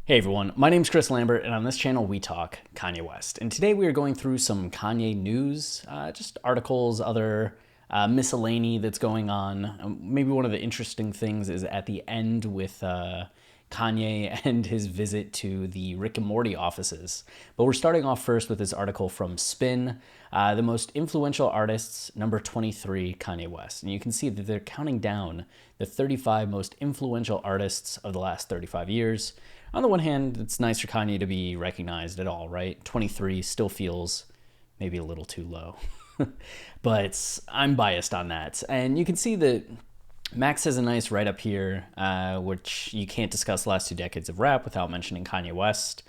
Hey everyone, my name's Chris Lambert, and on this channel we talk Kanye West. And today we are going through some Kanye news, just articles, other miscellany that's going on. Maybe one of the interesting things is at the end with Kanye and his visit to the Rick and Morty offices. But we're starting off first with this article from Spin, the most influential artists, number 23, Kanye West. And you can see that they're counting down the 35 most influential artists of the last 35 years. On the one hand, it's nice for Kanye to be recognized at all, right? 23 still feels maybe a little too low. But I'm biased on that. And you can see that Max has a nice write-up here, which you can't discuss the last 2 decades of rap without mentioning Kanye West.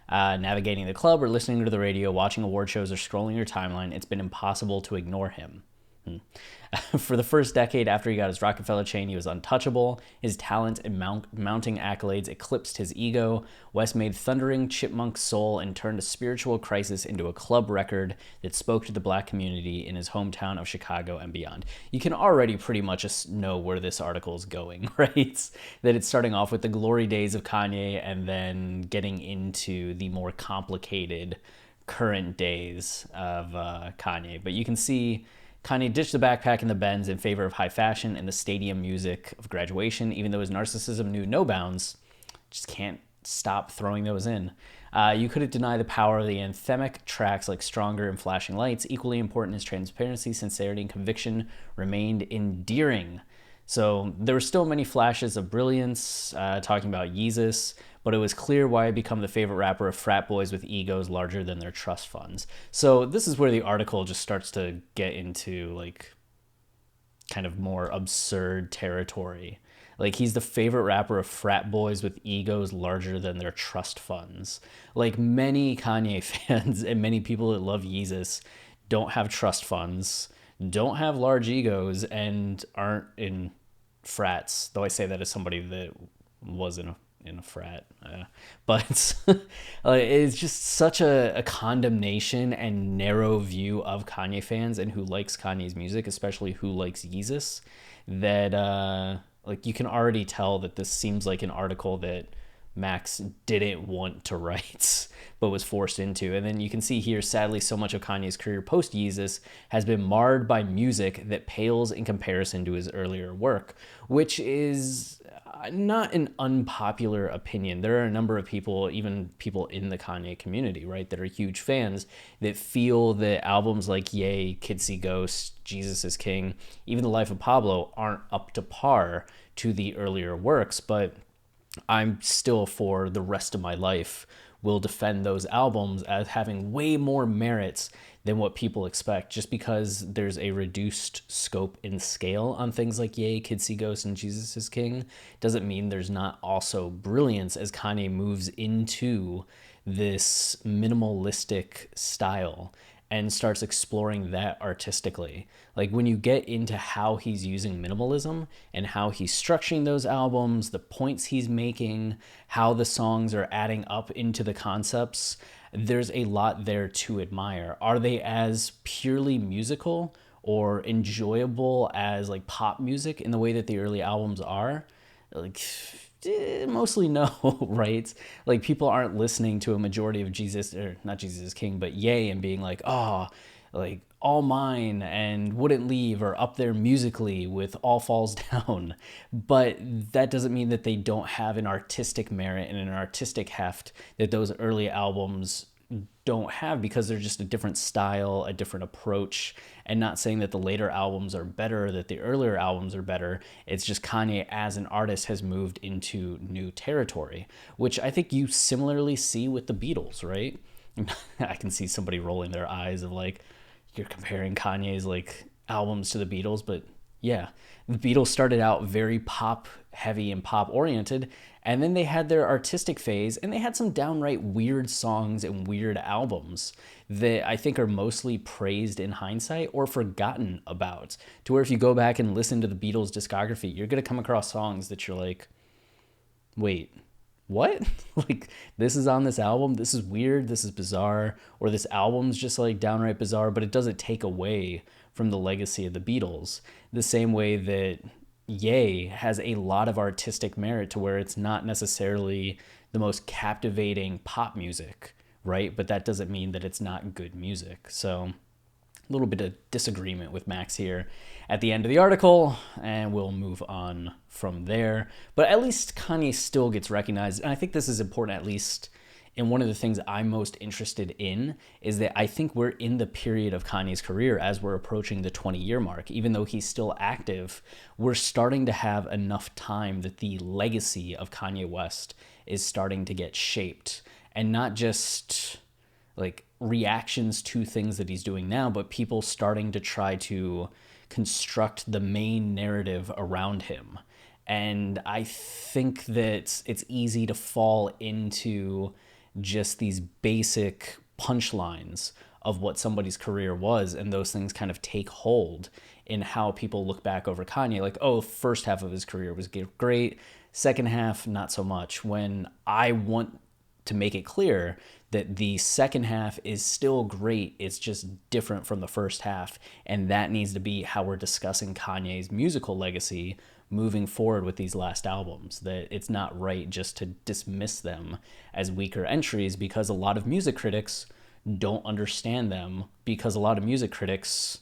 Navigating the club or listening to the radio, watching award shows, or scrolling your timeline, it's been impossible to ignore him. For the first decade after he got his Rockefeller chain, he was untouchable. His talent and mounting accolades eclipsed his ego. West made thundering chipmunk soul and turned a spiritual crisis into a club record that spoke to the black community in his hometown of Chicago and beyond. You can already pretty much know where this article is going, right? That it's starting off with the glory days of Kanye and then getting into the more complicated current days of Kanye. But you can see Kanye ditched the backpack and the Benz in favor of high fashion and the stadium music of graduation, even though his narcissism knew no bounds. Just can't stop throwing those in. You couldn't deny the power of the anthemic tracks like Stronger and Flashing Lights. Equally important as transparency, sincerity, and conviction remained endearing. So there were still many flashes of brilliance, talking about Yeezus, but it was clear why he become the favorite rapper of frat boys with egos larger than their trust funds. So this is where the article just starts to get into like kind of more absurd territory. Like, he's the favorite rapper of frat boys with egos larger than their trust funds. Like, many Kanye fans and many people that love Yeezus don't have trust funds, don't have large egos, and aren't in frats. Though I say that as somebody that was in a frat. But it's just such a condemnation and narrow view of Kanye fans and who likes Kanye's music, especially who likes Yeezus, that like you can already tell that this seems like an article that Max didn't want to write, but was forced into. And then you can see here, sadly, so much of Kanye's career post-Yeezus has been marred by music that pales in comparison to his earlier work, which is not an unpopular opinion. There are a number of people, even people in the Kanye community, right, that are huge fans that feel that albums like Ye, Kids See Ghosts, Jesus is King, even The Life of Pablo aren't up to par to the earlier works, but I'm still, for the rest of my life, will defend those albums as having way more merits than what people expect, just because there's a reduced scope and scale on things like Ye, Kids See Ghosts, and Jesus is King doesn't mean there's not also brilliance as Kanye moves into this minimalistic style and starts exploring that artistically. Like, when you get into how he's using minimalism and how he's structuring those albums, the points he's making, how the songs are adding up into the concepts, there's a lot there to admire. Are they as purely musical or enjoyable as like pop music in the way that the early albums are? Like, mostly no, right? Like, people aren't listening to a majority of Jesus, or not Jesus is King, but Ye, and being like, oh, like All Mine and Wouldn't Leave are up there musically with All Falls Down. But that doesn't mean that they don't have an artistic merit and an artistic heft that those early albums don't have, because they're just a different style, a different approach. And not saying that the later albums are better, that the earlier albums are better. It's just Kanye as an artist has moved into new territory, which I think you similarly see with the Beatles, right? I can see somebody rolling their eyes of like, you're comparing Kanye's like albums to the Beatles, but yeah, the Beatles started out very pop heavy and pop oriented, and then they had their artistic phase, and they had some downright weird songs and weird albums that I think are mostly praised in hindsight or forgotten about, to where if you go back and listen to the Beatles discography, you're going to come across songs that you're like, wait, what? Like, this is on this album? This is weird, this is bizarre, or this album's just like downright bizarre, but it doesn't take away from the legacy of the Beatles. The same way that Ye has a lot of artistic merit, to where it's not necessarily the most captivating pop music, right? But that doesn't mean that it's not good music. So a little bit of disagreement with Max here at the end of the article, and we'll move on from there. But at least Kanye still gets recognized, and I think this is important, at least in one of the things I'm most interested in, is that I think we're in the period of Kanye's career as we're approaching the 20-year mark. Even though he's still active, we're starting to have enough time that the legacy of Kanye West is starting to get shaped, and not just like reactions to things that he's doing now, but people starting to try to construct the main narrative around him. And I think that it's easy to fall into just these basic punchlines of what somebody's career was, and those things kind of take hold in how people look back over Kanye, like, oh, first half of his career was great, second half not so much, when I want to make it clear that the second half is still great. It's just different from the first half. And that needs to be how we're discussing Kanye's musical legacy moving forward with these last albums. That it's not right just to dismiss them as weaker entries, because a lot of music critics don't understand them, because a lot of music critics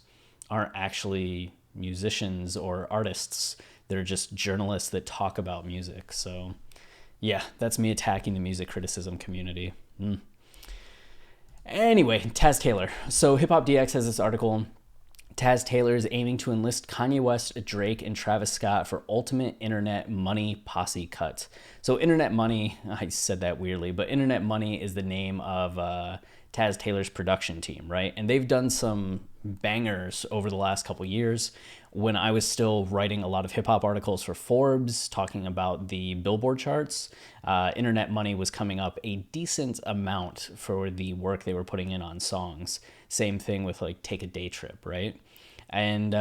aren't actually musicians or artists. They're just journalists that talk about music. So yeah, that's me attacking the music criticism community. Anyway, Taz Taylor. So Hip Hop DX has this article. Taz Taylor is aiming to enlist Kanye West, Drake, and Travis Scott for ultimate internet money posse cut. So Internet Money, I said that weirdly, but Internet Money is the name of Taz Taylor's production team, right? And they've done some bangers over the last couple years. When I was still writing a lot of hip hop articles for Forbes, talking about the Billboard charts, Internet Money was coming up a decent amount for the work they were putting in on songs. Same thing with like Take a Day Trip, right? And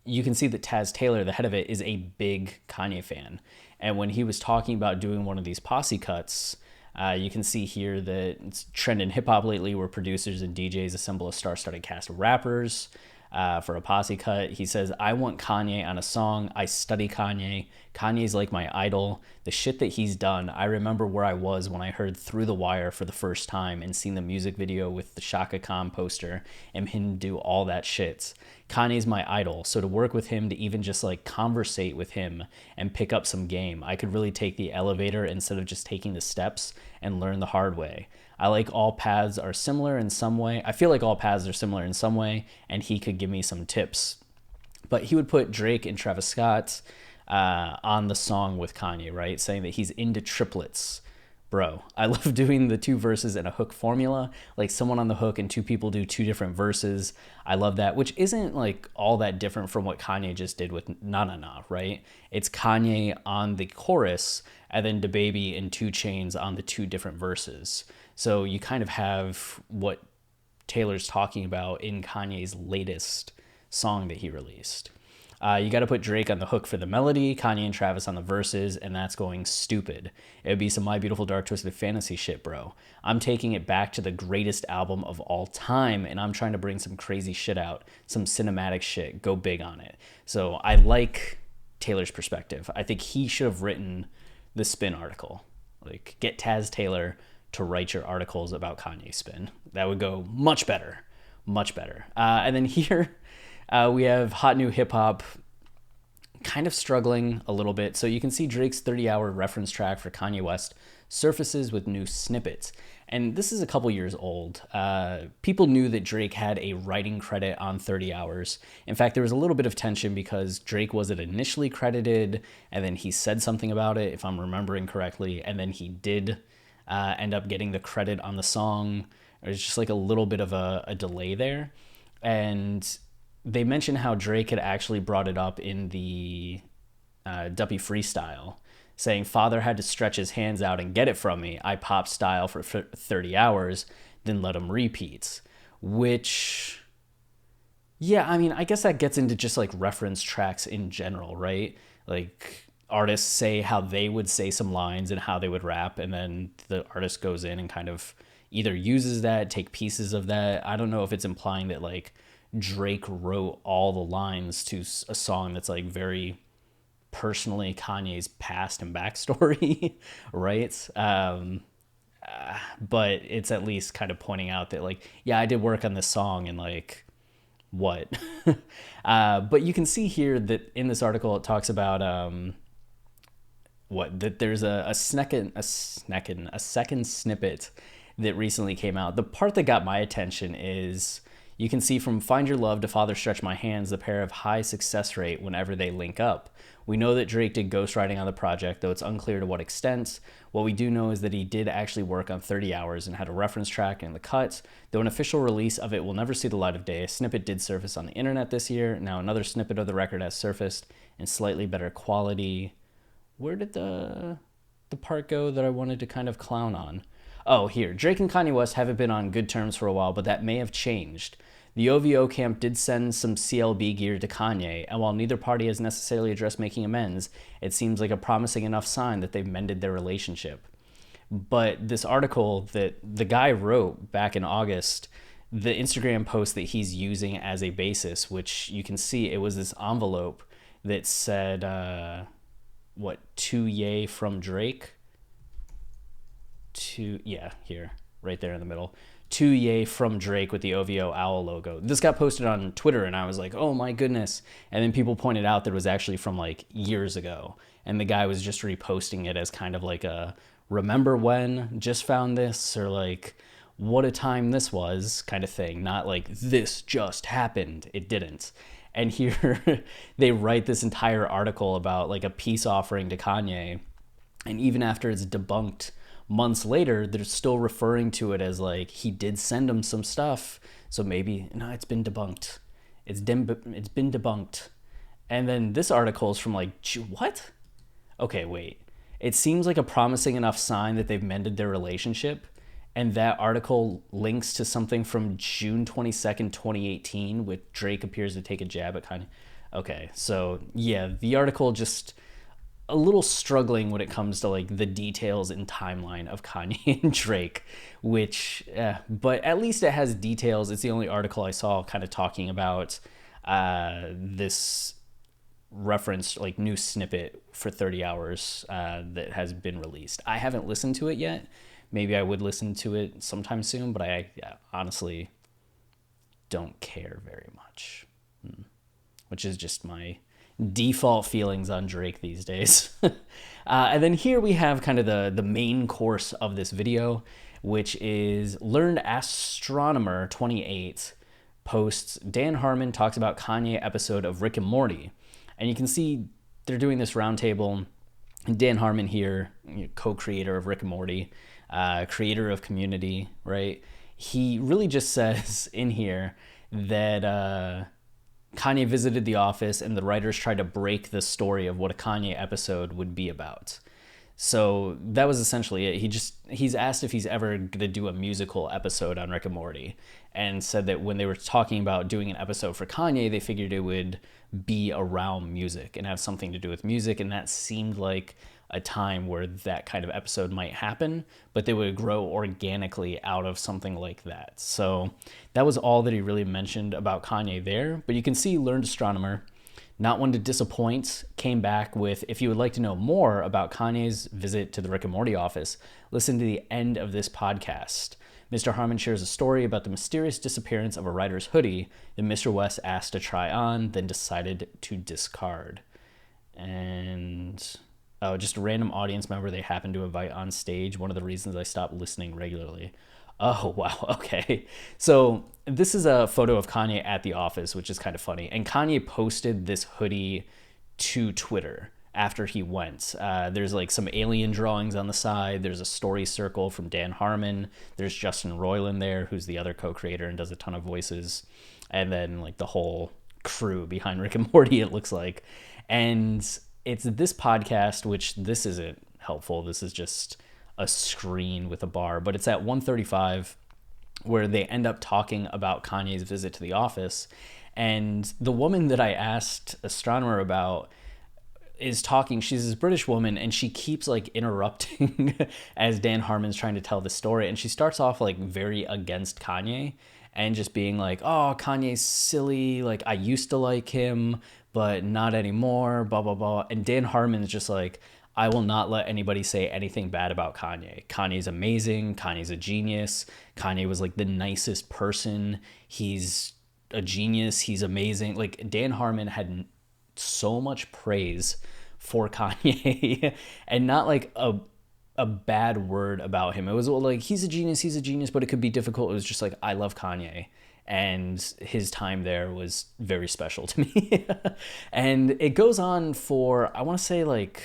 you can see that Taz Taylor, the head of it, is a big Kanye fan. And when he was talking about doing one of these posse cuts, you can see here that it's trend in hip hop lately where producers and DJs assemble a star-studded cast of rappers for a posse cut. He says, I want Kanye on a song. I study Kanye. Kanye's like my idol. The shit that he's done, I remember where I was when I heard Through the Wire for the first time and seen the music video with the Shaka Khan poster and him do all that shit. Kanye's my idol, so to work with him, to even just like conversate with him and pick up some game, I could really take the elevator instead of just taking the steps and learn the hard way. I like all paths are similar in some way. I feel like all paths are similar in some way, and he could give me some tips. But he would put Drake and Travis Scott on the song with Kanye, right? Saying that he's into triplets. Bro, I love doing the two verses in a hook formula, like someone on the hook and two people do two different verses. I love that, which isn't like all that different from what Kanye just did with Na Na Na, right? It's Kanye on the chorus and then DaBaby and 2 Chainz on the two different verses. So you kind of have what Taylor's talking about in Kanye's latest song that he released. You got to put Drake on the hook for the melody, Kanye and Travis on the verses, and that's going stupid. It would be some My Beautiful Dark Twisted Fantasy shit, bro. I'm taking it back to the greatest album of all time, and I'm trying to bring some crazy shit out, some cinematic shit, go big on it. So I like Taylor's perspective. I think he should have written the Spin article. Like, get Taz Taylor to write your articles about Kanye Spin. That would go much better, much better. And then here, we have Hot New Hip Hop kind of struggling a little bit. So you can see Drake's 30-hour reference track for Kanye West surfaces with new snippets. And this is a couple years old. People knew that Drake had a writing credit on 30 Hours. In fact, there was a little bit of tension because Drake wasn't initially credited, and then he said something about it, if I'm remembering correctly, and then he did end up getting the credit on the song. There's just like a little bit of a delay there. And they mentioned how Drake had actually brought it up in the Duppy freestyle, saying, Father had to stretch his hands out and get it from me. I pop style for 30 hours, then let him repeat. Which, yeah, I mean, I guess that gets into just like reference tracks in general, right? Like artists say how they would say some lines and how they would rap, and then the artist goes in and kind of either uses that, take pieces of that. I don't know if it's implying that like Drake wrote all the lines to a song that's like very personally Kanye's past and backstory, right? But it's at least kind of pointing out that, like, yeah, I did work on this song and, like, what? But you can see here that in this article it talks about that there's a second snippet that recently came out. The part that got my attention is you can see from Find Your Love to Father Stretch My Hands, the pair have high success rate whenever they link up. We know that Drake did ghostwriting on the project, though it's unclear to what extent. What we do know is that he did actually work on 30 Hours and had a reference track in the cut, though an official release of it will never see the light of day. A snippet did surface on the internet this year. Now another snippet of the record has surfaced in slightly better quality. Where did the part go that I wanted to kind of clown on? Oh, here. Drake and Kanye West haven't been on good terms for a while, but that may have changed. The OVO camp did send some CLB gear to Kanye, and while neither party has necessarily addressed making amends, it seems like a promising enough sign that they've mended their relationship. But this article that the guy wrote back in August, the Instagram post that he's using as a basis, which you can see it was this envelope that said, to Ye from Drake? Here, right there in the middle. To Ye from Drake with the OVO owl logo. This got posted on Twitter and I was like, oh my goodness. And then people pointed out that it was actually from like years ago. And the guy was just reposting it as kind of like a remember when, just found this, or like what a time this was kind of thing. Not like this just happened. It didn't. And here they write this entire article about like a peace offering to Kanye. And even after it's debunked months later, they're still referring to it as like he did send him some stuff, so maybe no, it's been debunked. It's been debunked. And then this article is from like what? Okay, wait. It seems like a promising enough sign that they've mended their relationship, and that article links to something from June 22nd, 2018, with Drake appears to take a jab at Kanye. Okay, so yeah, the article just a little struggling when it comes to like the details and timeline of Kanye and Drake, which, but at least it has details. It's the only article I saw kind of talking about this reference, like new snippet for 30 Hours that has been released. I haven't listened to it yet. Maybe I would listen to it sometime soon, but I honestly don't care very much, which is just my default feelings on Drake these days. And then here we have kind of the main course of this video, which is Learned Astronomer 28 posts Dan Harmon talks about Kanye episode of Rick and Morty. And you can see they're doing this roundtable. Dan Harmon here, co-creator of Rick and Morty, creator of Community, right? He really just says in here that Kanye visited the office and the writers tried to break the story of what a Kanye episode would be about. So that was essentially it. He's asked if he's ever going to do a musical episode on Rick and Morty, and said that when they were talking about doing an episode for Kanye, they figured it would be around music and have something to do with music, and that seemed like a time where that kind of episode might happen, but they would grow organically out of something like that. So that was all that he really mentioned about Kanye there. But you can see Learned Astronomer, not one to disappoint, came back with, if you would like to know more about Kanye's visit to the Rick and Morty office, listen to the end of this podcast. Mr. Harmon shares a story about the mysterious disappearance of a writer's hoodie that Mr. West asked to try on, then decided to discard. And just a random audience member they happened to invite on stage. One of the reasons I stopped listening regularly. Oh, wow. Okay. So this is a photo of Kanye at the office, which is kind of funny. And Kanye posted this hoodie to Twitter after he went. There's like some alien drawings on the side. There's a story circle from Dan Harmon. There's Justin Roiland there, who's the other co-creator and does a ton of voices. And then like the whole crew behind Rick and Morty, it looks like. And it's this podcast, which this isn't helpful. This is just a screen with a bar, but it's at 1:35 where they end up talking about Kanye's visit to the office. And the woman that I asked Astronomer about is talking. She's this British woman, and she keeps like interrupting as Dan Harmon's trying to tell the story. And she starts off like very against Kanye and just being like, oh, Kanye's silly. Like, I used to like him, but not anymore, blah, blah, blah. And Dan Harmon's just like, I will not let anybody say anything bad about Kanye. Kanye's amazing. Kanye's a genius. Kanye was like the nicest person. He's a genius. He's amazing. Like Dan Harmon had so much praise for Kanye and not like a bad word about him. It was like, he's a genius, but it could be difficult. It was just like, I love Kanye. And his time there was very special to me. And it goes on for, I want to say like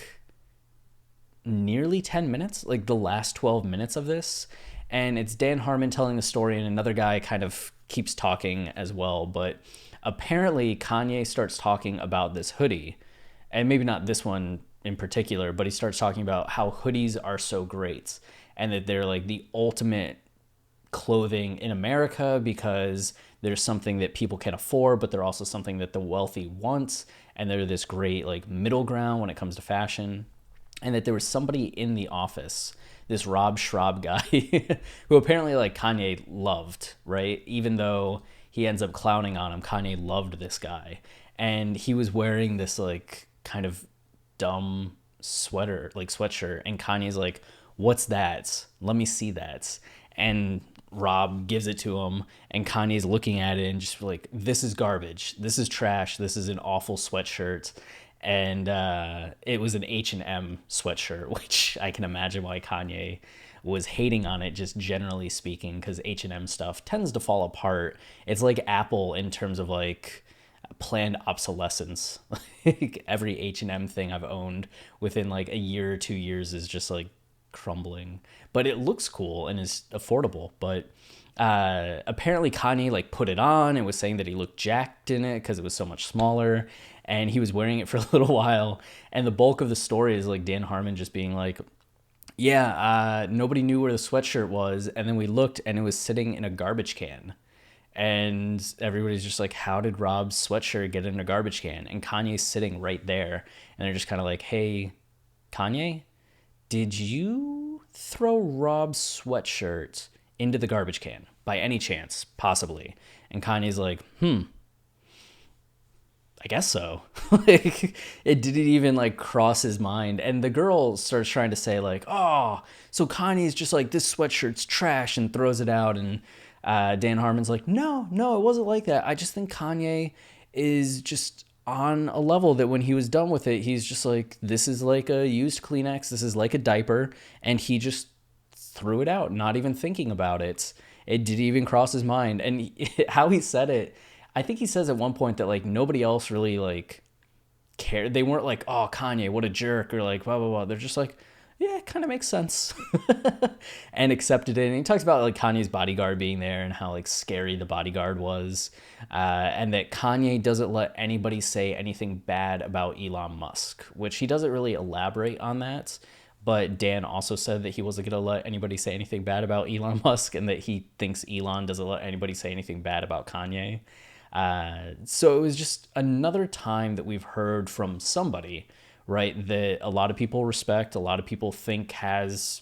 nearly 10 minutes, like the last 12 minutes of this. And it's Dan Harmon telling the story, and another guy kind of keeps talking as well. But apparently Kanye starts talking about this hoodie, and maybe not this one in particular, but he starts talking about how hoodies are so great and that they're like the ultimate clothing in America because there's something that people can afford, but they're also something that the wealthy want. And they're this great like middle ground when it comes to fashion. And that there was somebody in the office, this Rob Schraub guy, who apparently like Kanye loved, right? Even though he ends up clowning on him, Kanye loved this guy. And he was wearing this like kind of dumb sweater, like sweatshirt. And Kanye's like, what's that? Let me see that. And Rob gives it to him, and Kanye's looking at it and just like, this is garbage. This is trash. This is an awful sweatshirt. And it was an H&M sweatshirt, which I can imagine why Kanye was hating on it, just generally speaking, because H&M stuff tends to fall apart. It's like Apple in terms of like planned obsolescence. Like every H&M thing I've owned within like a year or 2 years is just like crumbling. But it looks cool and is affordable. But apparently Kanye like put it on and was saying that he looked jacked in it because it was so much smaller, and he was wearing it for a little while. And the bulk of the story is like Dan Harmon just being like, yeah, nobody knew where the sweatshirt was, and then we looked and it was sitting in a garbage can. And everybody's just like, how did Rob's sweatshirt get in a garbage can? And Kanye's sitting right there, and they're just kind of like, hey, Kanye, did you throw Rob's sweatshirt into the garbage can by any chance, possibly? And Kanye's like, I guess so. Like, it didn't even like cross his mind. And the girl starts trying to say like, oh, so Kanye's just like, this sweatshirt's trash, and throws it out. And Dan Harmon's like, no, it wasn't like that. I just think Kanye is just on a level that when he was done with it, he's just like, this is like a used Kleenex. This is like a diaper. And he just threw it out, not even thinking about it. It didn't even cross his mind. And how he said it, I think he says at one point that like nobody else really like cared. They weren't like, oh, Kanye, what a jerk, or like blah blah blah. They're just like, yeah, it kind of makes sense. And accepted it. And he talks about like Kanye's bodyguard being there and how like scary the bodyguard was, and that Kanye doesn't let anybody say anything bad about Elon Musk, which he doesn't really elaborate on that. But Dan also said that he wasn't going to let anybody say anything bad about Elon Musk, and that he thinks Elon doesn't let anybody say anything bad about Kanye. So it was just another time that we've heard from somebody, right, that a lot of people respect, a lot of people think has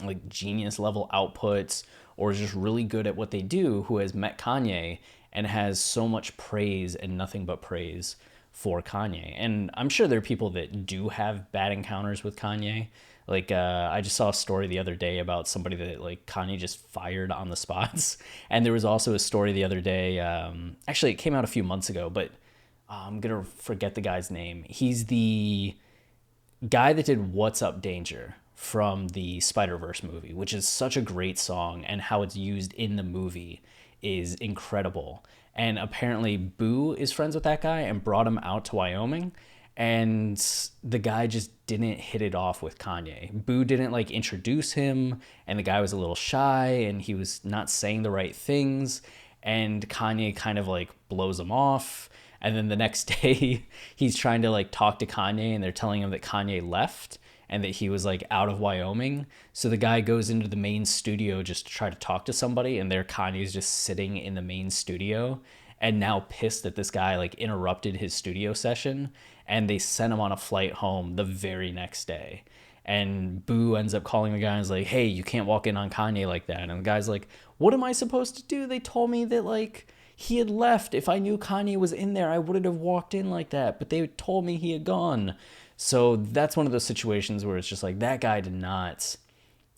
like genius level outputs or is just really good at what they do, who has met Kanye and has so much praise and nothing but praise for Kanye. And I'm sure there are people that do have bad encounters with Kanye. Like, I just saw a story the other day about somebody that like Kanye just fired on the spots. And there was also a story the other day, actually it came out a few months ago, but I'm going to forget the guy's name. He's the guy that did What's Up Danger from the Spider-Verse movie, which is such a great song, and how it's used in the movie is incredible. And apparently Boo is friends with that guy and brought him out to Wyoming. And the guy just didn't hit it off with Kanye. Boo didn't like introduce him, and the guy was a little shy, and he was not saying the right things. And Kanye kind of like blows him off. And then the next day he's trying to like talk to Kanye, and they're telling him that Kanye left and that he was like out of Wyoming. So the guy goes into the main studio just to try to talk to somebody, and there Kanye's just sitting in the main studio, and now pissed that this guy like interrupted his studio session, and they sent him on a flight home the very next day. And Boo ends up calling the guy and is like, hey, you can't walk in on Kanye like that. And the guy's like, what am I supposed to do? They told me that like he had left. If I knew Kanye was in there, I wouldn't have walked in like that, but they told me he had gone. So that's one of those situations where it's just like, that guy did not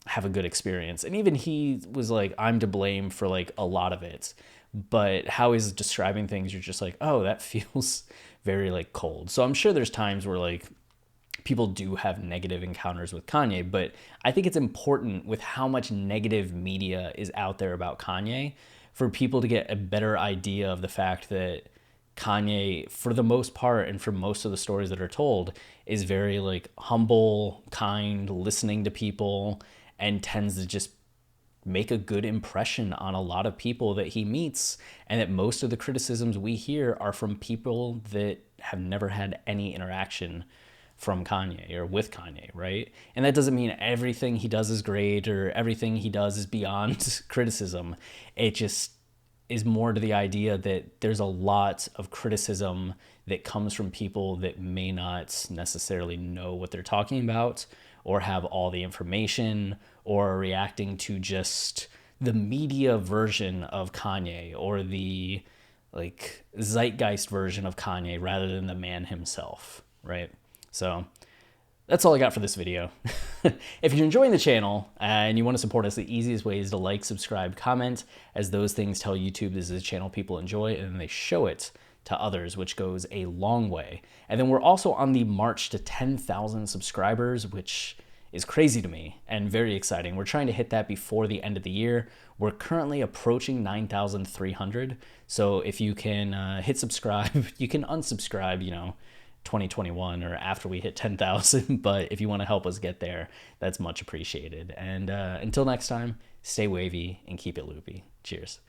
have a good experience. And even he was like, I'm to blame for like a lot of it. But how he's describing things, you're just like, oh, that feels very like cold. So I'm sure there's times where like people do have negative encounters with Kanye, but I think it's important with how much negative media is out there about Kanye for people to get a better idea of the fact that Kanye, for the most part, and for most of the stories that are told, is very like humble, kind, listening to people, and tends to just make a good impression on a lot of people that he meets, and that most of the criticisms we hear are from people that have never had any interaction from Kanye or with Kanye, right? And that doesn't mean everything he does is great or everything he does is beyond criticism. It just is more to the idea that there's a lot of criticism that comes from people that may not necessarily know what they're talking about or have all the information or are reacting to just the media version of Kanye or the like zeitgeist version of Kanye rather than the man himself, right? So that's all I got for this video. If you're enjoying the channel and you want to support us, the easiest way is to like, subscribe, comment, as those things tell YouTube this is a channel people enjoy, and then they show it to others, which goes a long way. And then we're also on the march to 10,000 subscribers, which is crazy to me and very exciting. We're trying to hit that before the end of the year. We're currently approaching 9,300. So if you can hit subscribe, you can unsubscribe, 2021 or after we hit 10,000. But if you want to help us get there, that's much appreciated. And until next time, stay wavy and keep it loopy. Cheers.